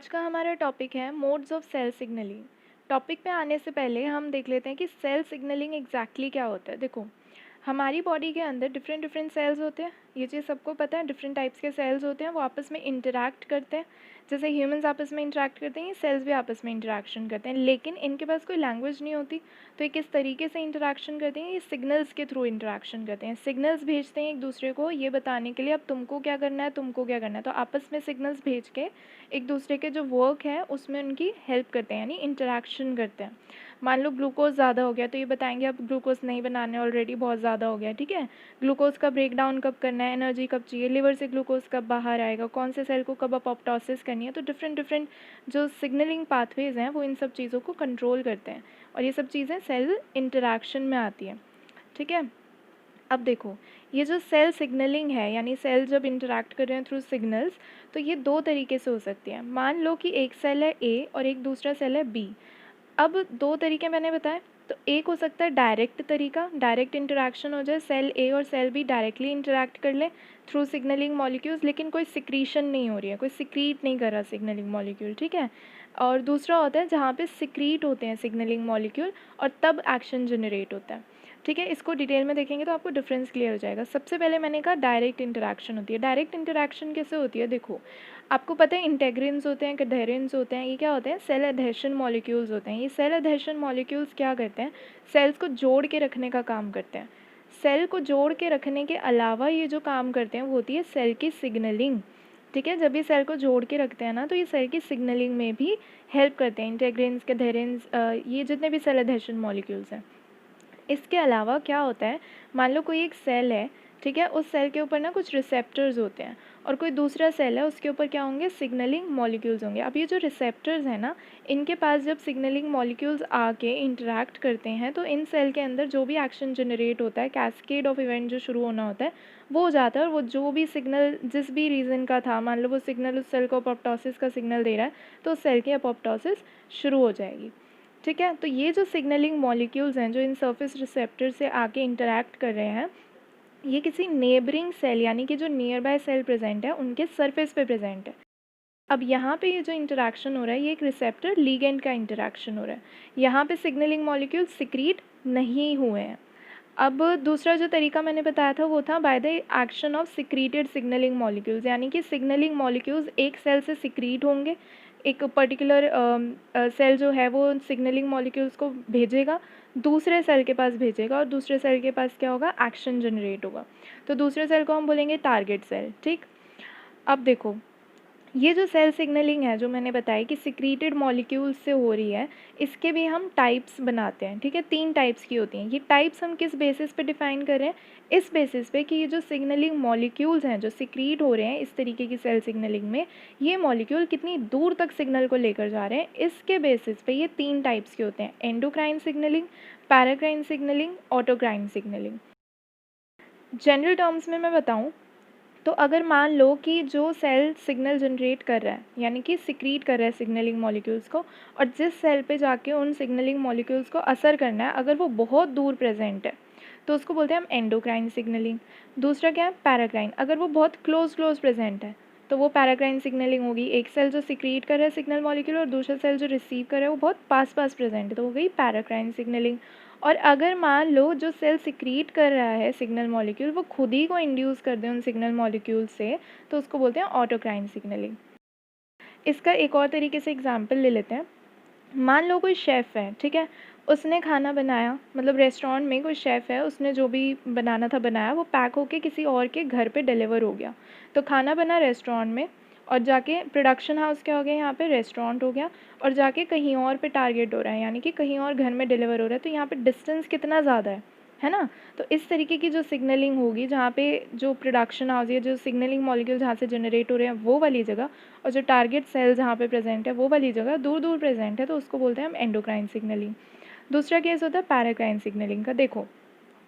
आज का हमारा टॉपिक है modes of cell signalling. Topic पे आने से पहले हम देख लेते हैं कि सेल सिग्नलिंग एग्जैक्टली क्या होता है। देखो, हमारी बॉडी के अंदर डिफरेंट डिफरेंट सेल्स होते हैं, ये चीज़ सबको पता है। डिफरेंट टाइप्स के सेल्स होते हैं, वो आपस में इंटरैक्ट करते हैं। जैसे ह्यूमंस आपस में इंटरैक्ट करते हैं, ये सेल्स भी आपस में इंटरैक्शन करते हैं, लेकिन इनके पास कोई लैंग्वेज नहीं होती। तो ये किस तरीके से इंटरैक्शन करते हैं? ये सिग्नल्स के थ्रू इंटरैक्शन करते हैं। सिग्नल्स भेजते हैं एक दूसरे को ये बताने के लिए अब तुमको क्या करना है, तुमको क्या करना है। तो आपस में सिग्नल्स भेज के एक दूसरे के जो वर्क है उसमें उनकी हेल्प करते हैं, यानी इंटरैक्शन करते हैं। मान लो ग्लूकोज ज़्यादा हो गया तो ये बताएंगे अब ग्लूकोज नहीं बनाने, ऑलरेडी बहुत ज़्यादा हो गया, ठीक है। ग्लूकोज का ब्रेक डाउन कब करना है, एनर्जी कब चाहिए, लिवर से ग्लूकोज कब बाहर आएगा, कौन से सेल को कब अपोप्टोसिस करनी है। तो डिफरेंट डिफरेंट जो सिग्नलिंग पाथवेज हैं वो इन सब चीज़ों को कंट्रोल करते हैं, और ये सब चीज़ें सेल इंटरैक्शन में आती हैं, ठीक है। अब देखो, ये जो सेल सिग्नलिंग है, यानी सेल जब इंटरैक्ट कर रहे हैं थ्रू सिग्नल्स, तो ये दो तरीके से हो सकती है। मान लो कि एक सेल है ए और एक दूसरा सेल है बी। अब दो तरीके मैंने बताए, तो एक हो सकता है डायरेक्ट तरीका, डायरेक्ट इंटरैक्शन हो जाए, सेल ए और सेल बी डायरेक्टली इंटरैक्ट कर ले थ्रू सिग्नलिंग मॉलिक्यूल्स, लेकिन कोई सिक्रीशन नहीं हो रही है, कोई सिक्रीट नहीं कर रहा सिग्नलिंग मॉलिक्यूल, ठीक है। और दूसरा होता है जहाँ पे सिक्रीट होते हैं सिग्नलिंग मॉलिक्यूल और तब एक्शन जनरेट होता है, ठीक है। इसको डिटेल में देखेंगे तो आपको डिफरेंस क्लियर हो जाएगा। सबसे पहले मैंने कहा डायरेक्ट इंटरैक्शन होती है। डायरेक्ट इंटरैक्शन कैसे होती है? देखो, आपको पता है इंटेग्रिन्स होते हैं, कैडहेरेंस होते हैं, ये क्या होते हैं? सेल एडहेशन मॉलिक्यूल्स होते हैं। ये सेल एडहेशन मॉलिक्यूल्स क्या करते हैं? सेल्स को जोड़ के रखने का काम करते हैं। सेल को जोड़ के रखने के अलावा ये जो काम करते हैं वो होती है सेल की सिग्नलिंग, ठीक है। जब ये सेल को जोड़ के रखते हैं ना, तो ये सेल की सिग्नलिंग में भी हेल्प करते हैं। इंटेग्रिन्स, कैडहेरेंस, ये जितने भी सेल एडहेशन मॉलिक्यूल्स हैं। इसके अलावा क्या होता है, मान लो कोई एक सेल है, ठीक है, उस सेल के ऊपर ना कुछ रिसेप्टर्स होते हैं, और कोई दूसरा सेल है उसके ऊपर क्या होंगे? सिग्नलिंग मॉलिक्यूल्स होंगे। अब ये जो रिसेप्टर्स हैं ना, इनके पास जब सिग्नलिंग मॉलिक्यूल्स आके इंटरैक्ट करते हैं तो इन सेल के अंदर जो भी एक्शन जनरेट होता है, कैस्केड ऑफ इवेंट जो शुरू होना होता है वो हो जाता है। और वो जो भी सिग्नल जिस भी रीज़न का था, मान लो वो सिग्नल उस सेल को अपोप्टोसिस का सिग्नल दे रहा है, तो उस सेल की अपोप्टोसिस शुरू हो जाएगी, ठीक है। तो ये जो सिग्नलिंग मॉलिक्यूल्स हैं जो इन सरफेस रिसेप्टर से आके इंटरैक्ट कर रहे हैं, ये किसी नेबरिंग सेल यानी कि जो नियर बाय सेल प्रेजेंट है उनके सरफेस पे प्रेजेंट है। अब यहाँ पे ये जो इंटरैक्शन हो रहा है ये एक रिसेप्टर लीगेंड का इंटरैक्शन हो रहा है। यहाँ पे सिग्नलिंग मॉलिक्यूल सिक्रीट नहीं हुए हैं। अब दूसरा जो तरीका मैंने बताया था वो था by the action of secreted signalling molecules, यानी कि सिग्नलिंग मॉलिक्यूल्स एक सेल से सिक्रीट होंगे, एक पर्टिकुलर सेल जो है वो सिग्नलिंग मॉलिक्यूल्स को भेजेगा, दूसरे सेल के पास भेजेगा, और दूसरे सेल के पास क्या होगा? एक्शन जनरेट होगा। तो दूसरे सेल को हम बोलेंगे टारगेट सेल, ठीक। अब देखो, ये जो सेल सिग्नलिंग है जो मैंने बताया कि सिक्रीटेड मॉलिक्यूल्स से हो रही है, इसके भी हम टाइप्स बनाते हैं, ठीक है। 3 टाइप्स की होती हैं। ये टाइप्स हम किस बेसिस पे डिफाइन कर रहे हैं? इस बेसिस पे कि ये जो सिग्नलिंग मॉलिक्यूल्स हैं जो सिक्रीट हो रहे हैं इस तरीके की सेल सिग्नलिंग में, ये मॉलिक्यूल कितनी दूर तक सिग्नल को लेकर जा रहे हैं, इसके बेसिस पे ये 3 टाइप्स के होते हैं: endocrine signalling, paracrine signalling, autocrine signalling. General terms में मैं बताऊं तो अगर मान लो कि जो सेल सिग्नल जनरेट कर रहा है, यानी कि सिक्रीट कर रहा है सिग्नलिंग मॉलिक्यूल्स को, और जिस सेल पे जाके उन सिग्नलिंग मॉलिक्यूल्स को असर करना है, अगर वो बहुत दूर प्रेजेंट है तो उसको बोलते हैं हम एंडोक्राइन सिग्नलिंग। दूसरा क्या है? पैराक्राइन। अगर वो बहुत क्लोज प्रेजेंट है तो वो पैराक्राइन सिग्नलिंग होगी। एक सेल जो सिक्रीट कर रहा है सिग्नल मॉलिक्यूल और दूसरा सेल जो रिसीव कर रहा है वो बहुत पास प्रेजेंट है, तो हो गई पैराक्राइन सिग्नलिंग। और अगर मान लो जो सेल सिक्रीट कर रहा है सिग्नल मॉलिक्यूल वो खुद ही को इंड्यूस कर दे उन सिग्नल मॉलिक्यूल से, तो उसको बोलते हैं ऑटोक्राइन सिग्नलिंग। इसका एक और तरीके से एग्जांपल ले लेते हैं। मान लो कोई शेफ़ है, ठीक है, उसने खाना बनाया, मतलब रेस्टोरेंट में कोई शेफ़ है, उसने जो भी बनाना था बनाया, वो पैक होके किसी और के घर पे डिलीवर हो गया। तो खाना बना रेस्टोरेंट में, और जाके प्रोडक्शन हाउस क्या हो गया यहाँ पे? रेस्टोरेंट हो गया, और जाके कहीं और पे टारगेट हो रहा है, यानी कि कहीं और घर में डिलीवर हो रहा है। तो यहाँ पे डिस्टेंस कितना ज़्यादा है ना। तो इस तरीके की जो सिग्नलिंग होगी जहाँ पे जो प्रोडक्शन हाउस या जो सिग्नलिंग मॉलिक्यूल जहाँ से जनरेट हो रहे हैं वो वाली जगह, और जो टारगेट सेल जहाँ पे प्रेजेंट है वो वाली जगह दूर दूर प्रेजेंट है, तो उसको बोलते हैं हम एंडोक्राइन सिग्नलिंग। दूसरा केस होता है पैराक्राइन सिग्नलिंग का। देखो,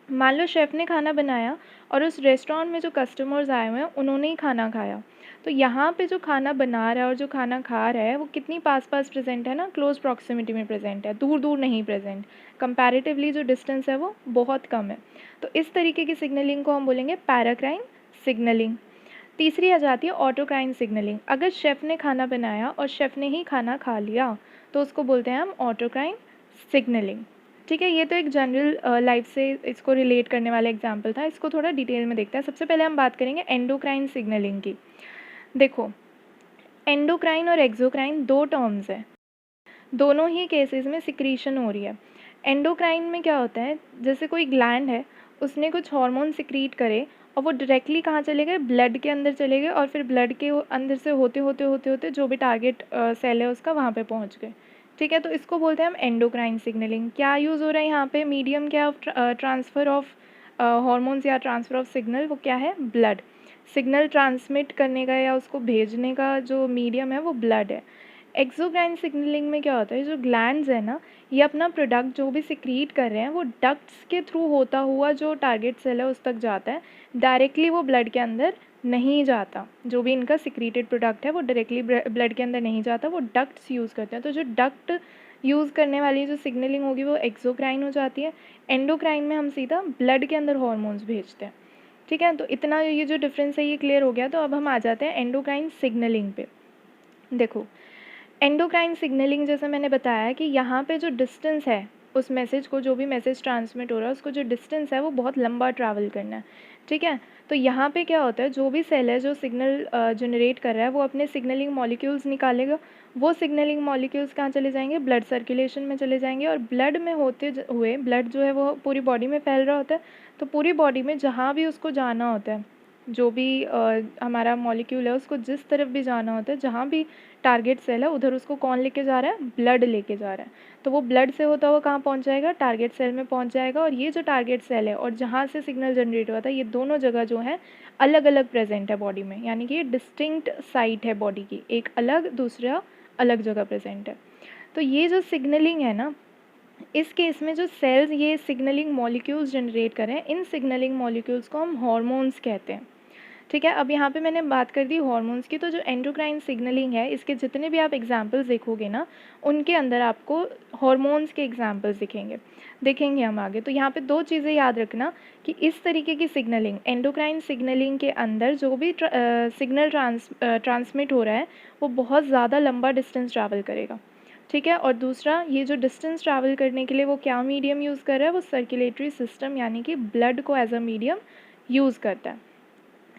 मान लो शेफ़ ने खाना बनाया और उस रेस्टोरेंट में जो कस्टमर्स आए हुए हैं उन्होंने ही खाना खाया, तो यहाँ पे जो खाना बना रहा है और जो खाना खा रहा है वो कितनी पास प्रेजेंट है ना, क्लोज प्रॉक्सिमिटी में प्रेजेंट है, दूर दूर नहीं प्रेजेंट। कंपैरेटिवली जो डिस्टेंस है वो बहुत कम है। तो इस तरीके की सिग्नलिंग को हम बोलेंगे पैराक्राइन सिग्नलिंग। तीसरी आ जाती है ऑटोक्राइन सिग्नलिंग। अगर शेफ़ ने खाना बनाया और शेफ़ ने ही खाना खा लिया तो उसको बोलते हैं हम ऑटोक्राइन सिग्नलिंग। ठीक है, ये तो एक जनरल लाइफ से इसको रिलेट करने वाला एग्जांपल था। इसको थोड़ा डिटेल में देखते हैं। सबसे पहले हम बात करेंगे एंडोक्राइन सिग्नलिंग की। देखो, एंडोक्राइन और एक्सोक्राइन दो टर्म्स हैं, दोनों ही केसेस में सिक्रीशन हो रही है। एंडोक्राइन में क्या होता है, जैसे कोई ग्लैंड है, उसने कुछ हार्मोन सिक्रीट करे और वो डायरेक्टली कहाँ चले गए, ब्लड के अंदर चले गए, और फिर ब्लड के अंदर से होते होते होते होते जो भी टारगेट सेल है उसका वहाँ पे पहुँच गए। ठीक है, तो इसको बोलते हैं हम एंडोक्राइन सिग्नलिंग। क्या यूज़ हो रहा है यहाँ पे, मीडियम क्या ऑफ ट्रांसफ़र ऑफ हॉर्मोन्स या ट्रांसफ़र ऑफ सिग्नल, वो क्या है, ब्लड। सिग्नल ट्रांसमिट करने का या उसको भेजने का जो मीडियम है वो ब्लड है। एक्सोक्राइन सिग्नलिंग में क्या होता है, जो ग्लैंड्स है ना, ये अपना प्रोडक्ट जो भी सिक्रीट कर रहे हैं वो डक्ट्स के थ्रू होता हुआ जो टारगेट सेल है उस तक जाता है, डायरेक्टली वो ब्लड के अंदर नहीं जाता। जो भी इनका सिक्रीटेड प्रोडक्ट है वो डायरेक्टली ब्लड के अंदर नहीं जाता, वो डक्ट्स यूज़ करते हैं। तो जो डक्ट यूज़ करने वाली जो सिग्नलिंग होगी वो एक्सोक्राइन हो जाती है। एंडोक्राइन में हम सीधा ब्लड के अंदर हॉर्मोन्स भेजते हैं। ठीक है, तो इतना ये जो डिफरेंस है ये क्लियर हो गया। तो अब हम आ जाते हैं एंडोक्राइन सिग्नलिंग पे। देखो, एंडोक्राइन सिग्नलिंग जैसे मैंने बताया कि यहाँ पे जो डिस्टेंस है, उस मैसेज को, जो भी मैसेज ट्रांसमिट हो रहा है उसको जो डिस्टेंस है वो बहुत लंबा ट्रैवल करना है। ठीक है, तो यहाँ पे क्या होता है, जो भी सेल है जो सिग्नल जनरेट कर रहा है वो अपने सिग्नलिंग मॉलिक्यूल्स निकालेगा। वो सिग्नलिंग मॉलिक्यूल्स कहाँ चले जाएंगे, ब्लड सर्कुलेशन में चले जाएंगे, और ब्लड में होते हुए ब्लड जो है वो पूरी बॉडी में फैल रहा होता है। तो पूरी बॉडी में जहाँ भी उसको जाना होता है, जो भी हमारा मॉलिक्यूल है उसको जिस तरफ भी जाना होता है, जहाँ भी टारगेट सेल है उधर उसको कौन लेके जा रहा है, ब्लड लेके जा रहा है। तो वो ब्लड से होता हुआ कहाँ पहुँच जाएगा, टारगेट सेल में पहुँच जाएगा। और ये जो टारगेट सेल है और जहाँ से सिग्नल जनरेट हुआ था, ये दोनों जगह जो है अलग अलग प्रेजेंट है बॉडी में, यानी कि ये डिस्टिंक्ट साइट है बॉडी की, एक अलग दूसरा अलग जगह प्रेजेंट है। तो ये जो सिग्नलिंग है ना, इस केस में जो सेल्स ये सिग्नलिंग मॉलिक्यूल्स जनरेट करें, इन सिग्नलिंग मॉलिक्यूल्स को हम हॉर्मोन्स कहते हैं। ठीक है, अब यहाँ पे मैंने बात कर दी हॉर्मोन्स की। तो जो एंडोक्राइन सिग्नलिंग है, इसके जितने भी आप एग्जांपल्स देखोगे ना, उनके अंदर आपको हॉर्मोन्स के एग्जांपल्स दिखेंगे देखेंगे हम आगे। तो यहाँ पे दो चीज़ें याद रखना कि इस तरीके की सिग्नलिंग, एंडोक्राइन सिग्नलिंग के अंदर जो भी सिग्नल ट्रांसमिट हो रहा है वो बहुत ज़्यादा लंबा डिस्टेंस ट्रैवल करेगा। ठीक है, और दूसरा, ये जो डिस्टेंस ट्रैवल करने के लिए वो क्या मीडियम यूज़ कर रहा है, वो सर्कुलेटरी सिस्टम यानी कि ब्लड को एज अ मीडियम यूज़ करता है।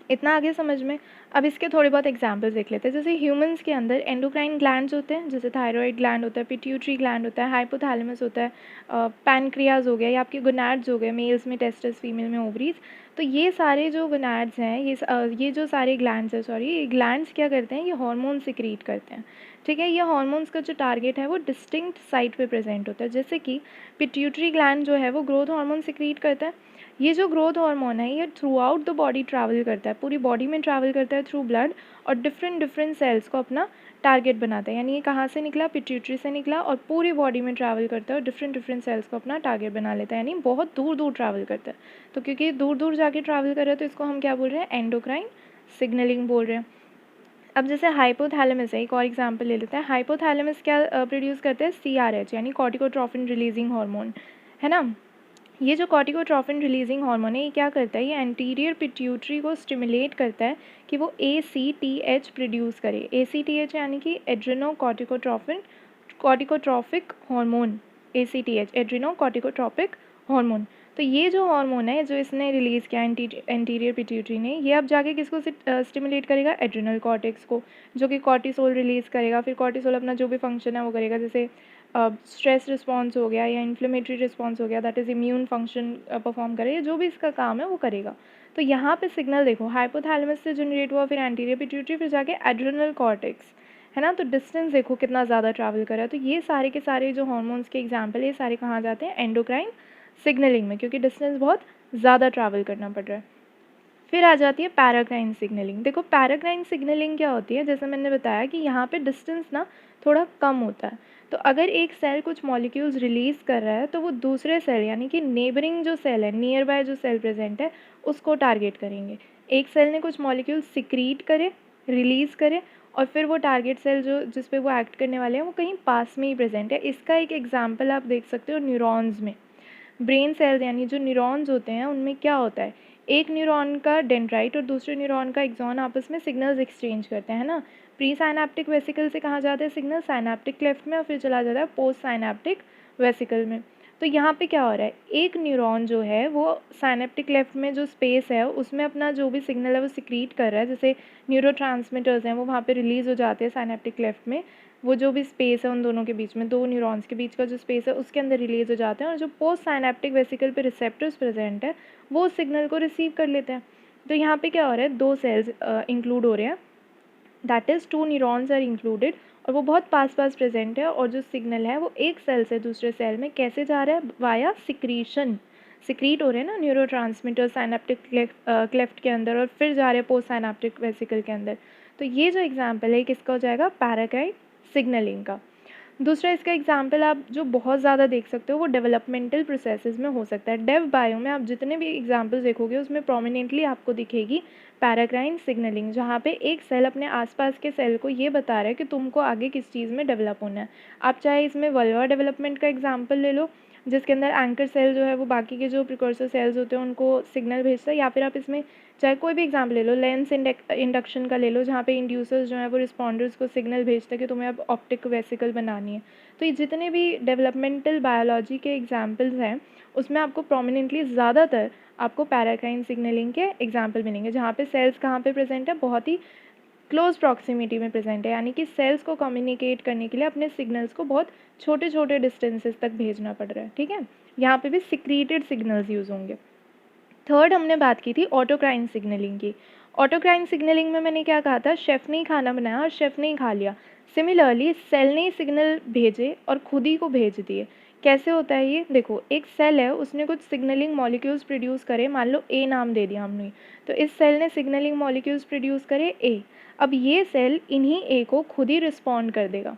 इतना आगे समझ में। अब इसके थोड़े बहुत एग्जांपल्स देख लेते हैं। जैसे ह्यूमंस के अंदर एंडोक्राइन ग्लैंड्स होते हैं, जैसे थायराइड ग्लैंड होता है, पिट्यूटरी ग्लैंड होता है, हाइपोथैलेमस होता है, पैनक्रियाज हो गया, या आपके गोनाड्स हो गए, मेल्स में टेस्टिस, फीमेल में ओवरीज। तो ये सारे जो गोनाड्स हैं, ये जो सारे ग्लैंड्स हैं, सॉरी, ये ग्लैंड्स क्या करते हैं, ये हार्मोन सिक्रीट करते हैं। ठीक है, ये हार्मोन्स का जो टारगेट है वो डिस्टिंक्ट साइट पे प्रेजेंट होता है। जैसे कि पिट्यूटरी ग्लैंड जो है वो ग्रोथ हार्मोन सिक्रीट करता है। ये जो ग्रोथ हार्मोन है ये through out the body travel करता है, पूरी बॉडी में ट्रैवल करता है थ्रू ब्लड, और डिफरेंट डिफरेंट सेल्स को अपना टारगेट बनाता है। यानी ये कहाँ से निकला, पिट्यूटरी से निकला, और पूरी बॉडी में ट्रैवल करता है और डिफरेंट डिफरेंट सेल्स को अपना टारगेट बना लेता है, यानी बहुत दूर दूर ट्रैवल करता है। तो क्योंकि दूर दूर जाके ट्रैवल कर रहा है तो इसको हम क्या बोल रहे हैं, एंडोक्राइन सिग्नलिंग बोल रहे हैं। अब जैसे हाइपोथैलेमस है, एक और एग्जांपल ले लेते हैं। हाइपोथैलेमस क्या प्रोड्यूस करते हैं, CRH यानी कॉर्टिकोट्रोफिन रिलीजिंग हार्मोन, है ना। ये जो कॉर्टिकोट्रोफिन रिलीजिंग हार्मोन है ये क्या करता है, ये एंटीरियर पिट्यूटरी को स्टिमुलेट करता है कि वो ACTH प्रोड्यूस करे। ACTH यानी कि adrenocorticotrophic hormone, ACTH adrenocorticotropic hormone. तो ये जो हार्मोन है जो इसने रिलीज़ किया एंटीरियर पिट्यूटरी ने, ये अब जाके किसको स्टिमुलेट करेगा, एड्रेनल कॉर्टेक्स को, जो कि कॉर्टिसोल रिलीज़ करेगा। फिर कॉर्टिसोल अपना जो भी फंक्शन है वो करेगा, जैसे स्ट्रेस रिस्पॉन्स हो गया या इन्फ्लेमेटरी रिस्पॉन्स हो गया, that is immune function perform करेगा, जो भी इसका काम है वो करेगा। तो यहाँ पे सिग्नल देखो, हाइपोथैलेमस से जनरेट हुआ, फिर एंटीरियर पिट्यूटरी, फिर जाके एड्रेनल कॉर्टेक्स, है ना। तो डिस्टेंस देखो कितना ज़्यादा ट्रैवल कर रहा है। तो ये सारे के सारे जो हॉर्मोन्स के एग्जाम्पल है, ये सारे कहाँ जाते हैं, एंडोक्राइन सिग्नलिंग में, क्योंकि डिस्टेंस बहुत ज़्यादा ट्रैवल करना पड़ रहा है। फिर आ जाती है पैराक्राइन सिग्नलिंग। देखो, पैराक्राइन सिग्नलिंग क्या होती है, जैसे मैंने बताया कि यहाँ पे डिस्टेंस ना थोड़ा कम होता है। तो अगर एक सेल कुछ मॉलिक्यूल्स रिलीज़ कर रहा है तो वो दूसरे सेल यानी कि नेबरिंग जो सेल है, नियर बाय जो सेल प्रेजेंट है, उसको टारगेट करेंगे। एक सेल ने कुछ मॉलिक्यूल्स सिक्रीट करे, रिलीज़ करे, और फिर वो टारगेट सेल जो जिस पे वो एक्ट करने वाले हैं वो कहीं पास में ही प्रेजेंट है। इसका एक एग्जाम्पल आप देख सकते हो न्यूरॉन्स में। ब्रेन सेल्स यानी जो न्यूरॉन्स होते हैं उनमें क्या होता है, एक न्यूरॉन का डेंड्राइट और दूसरे न्यूरॉन का एक्सॉन आपस में सिग्नल्स एक्सचेंज करते हैं ना। प्री साइनेप्टिक वेसिकल से कहाँ जाते हैं सिग्नल, साइनेप्टिक क्लेफ्ट में, और फिर चला जाता है पोस्ट साइनेप्टिक वेसिकल में। तो यहाँ पे क्या हो रहा है, एक न्यूरॉन जो है वो साइनेप्टिक क्लेफ्ट में जो स्पेस है उसमें अपना जो भी सिग्नल है वो सिक्रीट कर रहा है, जैसे न्यूरोट्रांसमीटर्स हैं वो वहाँ पे रिलीज़ हो जाते हैं साइनेप्टिक क्लेफ्ट में, वो जो भी स्पेस है उन दोनों के बीच में, दो न्यूरॉन्स के बीच का जो स्पेस है उसके अंदर रिलीज़ हो जाते हैं, और जो पोस्ट साइनेप्टिक वेसिकल पे रिसेप्टर्स प्रेजेंट है वो उस सिग्नल को रिसीव कर लेते हैं। तो यहाँ पे क्या हो रहा है, दो सेल्स इंक्लूड हो रहे हैं, that is to neurons are included, और वो बहुत पास पास प्रेजेंट है, और जो सिग्नल है वो एक सेल से दूसरे सेल में कैसे जा रहा है, वाया सिक्रीशन, सिक्रीट हो रहे हैं ना न्यूरो ट्रांसमीटर साइनेप्टिक क्लेफ्ट के अंदर, और फिर जा रहे हैं पोस्ट साइनेप्टिक वेसिकल के अंदर। तो ये जो एग्जाम्पल है किसका हो जाएगा, पैराकाइन सिग्नलिंग का। दूसरा इसका एग्जाम्पल आप जो बहुत ज़्यादा देख सकते हो वो डेवलपमेंटल प्रोसेसेस में हो सकता है। डेव बायो में आप जितने भी एग्जाम्पल्स देखोगे उसमें प्रोमिनेंटली आपको दिखेगी पैराक्राइन सिग्नलिंग, जहाँ पे एक सेल अपने आसपास के सेल को ये बता रहा है कि तुमको आगे किस चीज़ में डेवलप होना है। आप चाहे इसमें वल्वा डेवलपमेंट का एग्जाम्पल ले लो, जिसके अंदर एंकर सेल जो है वो बाकी के जो प्रिकॉर्सर सेल्स होते हैं उनको सिग्नल भेजता है, या फिर आप इसमें चाहे कोई भी एग्जाम्पल ले लो, लेंस इंडक्शन का ले लो, जहाँ पे इंड्यूसर्स जो है वो रिस्पॉन्डर्स को सिग्नल भेजते हैं कि तुम्हें अब ऑप्टिक वेसिकल बनानी है। तो ये जितने भी डेवलपमेंटल बायोलॉजी के एग्जाम्पल्स हैं उसमें आपको प्रोमिनेंटली ज़्यादातर आपको पैराकाइन सिग्नलिंग के एग्जाम्पल मिलेंगे, जहाँ पे सेल्स कहाँ पे प्रेजेंट है, बहुत ही क्लोज प्रॉक्सिमिटी में प्रेजेंट है, यानी कि सेल्स को कम्युनिकेट करने के लिए अपने सिग्नल्स को बहुत छोटे छोटे डिस्टेंसेस तक भेजना पड़ रहा है। ठीक है, यहाँ पे भी सिक्रीटेड सिग्नल्स यूज़ होंगे। थर्ड हमने बात की थी ऑटोक्राइन सिग्नलिंग की। ऑटोक्राइन सिग्नलिंग में मैंने क्या कहा था, शेफ़ ने ही खाना बनाया और शेफ़ ने ही खा लिया। सिमिलरली सेल ने ही सिग्नल भेजे और खुद ही को भेज दिए। कैसे होता है ये, देखो एक सेल है उसने कुछ सिग्नलिंग मॉलिक्यूल्स प्रोड्यूस करे, मान लो ए नाम दे दिया हमने, तो इस सेल ने सिग्नलिंग मॉलिक्यूल्स प्रोड्यूस करे ए। अब ये सेल इन्हीं ए को खुद ही रिस्पॉन्ड कर देगा।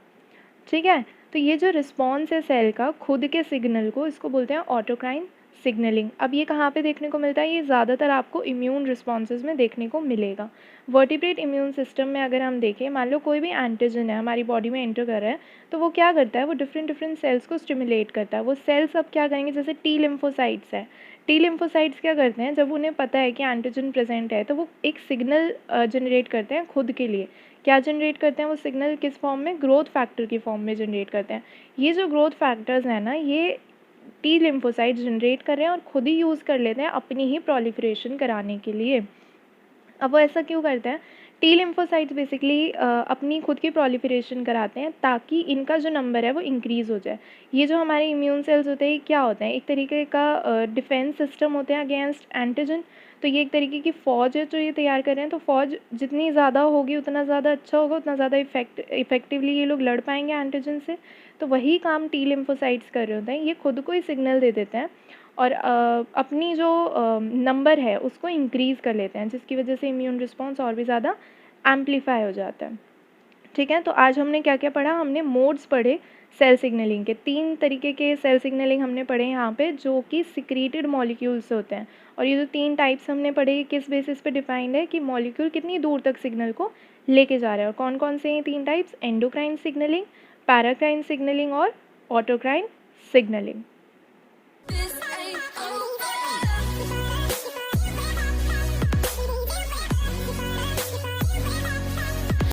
ठीक है, तो ये जो रिस्पॉन्स है सेल का खुद के सिग्नल को, इसको बोलते हैं ऑटोक्राइन सिग्नलिंग। अब ये कहाँ पे देखने को मिलता है, ये ज़्यादातर आपको इम्यून रिस्पॉन्सेज में देखने को मिलेगा। वर्टिब्रेट इम्यून सिस्टम में अगर हम देखें, मान लो कोई भी एंटीजन है हमारी बॉडी में एंटर कर रहा है, तो वो क्या करता है, वो डिफरेंट डिफरेंट सेल्स को स्टिमुलेट करता है। वो सेल्स अब क्या करेंगे, जैसे टी लिम्फोसाइट्स है, टी लिम्फोसाइट्स क्या करते हैं, जब उन्हें पता है कि एंटीजन प्रेजेंट है तो वो एक सिग्नल जनरेट करते हैं खुद के लिए। क्या जनरेट करते हैं वो सिग्नल, किस फॉर्म में, ग्रोथ फैक्टर की फॉर्म में जनरेट करते हैं। ये जो ग्रोथ फैक्टर्स हैं ना, ये टी लिम्फोसाइट्स जनरेट कर रहे हैं और खुद ही यूज़ कर लेते हैं अपनी ही प्रोलिफरेशन कराने के लिए। अब वो ऐसा क्यों करते हैं, टी लिम्फोसाइट्स बेसिकली अपनी खुद की प्रोलिफरेशन कराते हैं ताकि इनका जो नंबर है वो इंक्रीज़ हो जाए। ये जो हमारे इम्यून सेल्स होते हैं ये क्या होते हैं, एक तरीके का डिफेंस सिस्टम होते हैं अगेंस्ट एंटीजन। तो ये एक तरीके की फ़ौज है जो ये तैयार कर रहे हैं, तो फ़ौज जितनी ज़्यादा होगी उतना ज़्यादा अच्छा होगा, उतना ज़्यादा इफेक्टिवली ये लोग लड़ पाएंगे एंटीजन से। तो वही काम टी लिम्फोसाइट्स कर रहे होते हैं, ये खुद को ही सिग्नल दे देते हैं और अपनी जो नंबर है उसको इंक्रीज़ कर लेते हैं, जिसकी वजह से इम्यून रिस्पॉन्स और भी ज़्यादा एम्पलीफाई हो जाता है। ठीक है, तो आज हमने क्या क्या पढ़ा, हमने मोड्स पढ़े सेल सिग्नलिंग के, 3 तरीके के सेल सिग्नलिंग हमने पढ़े यहाँ पे, जो कि सिक्रीटेड मॉलिक्यूल्स होते हैं। और ये जो 3 टाइप्स हमने पढ़े किस बेसिस पे डिफाइंड है, कि मॉलिक्यूल कितनी दूर तक सिग्नल को लेके जा रहा है। और कौन कौन से ये 3 types, endocrine signalling, paracrine signalling और ऑटोक्राइन सिग्नलिंग।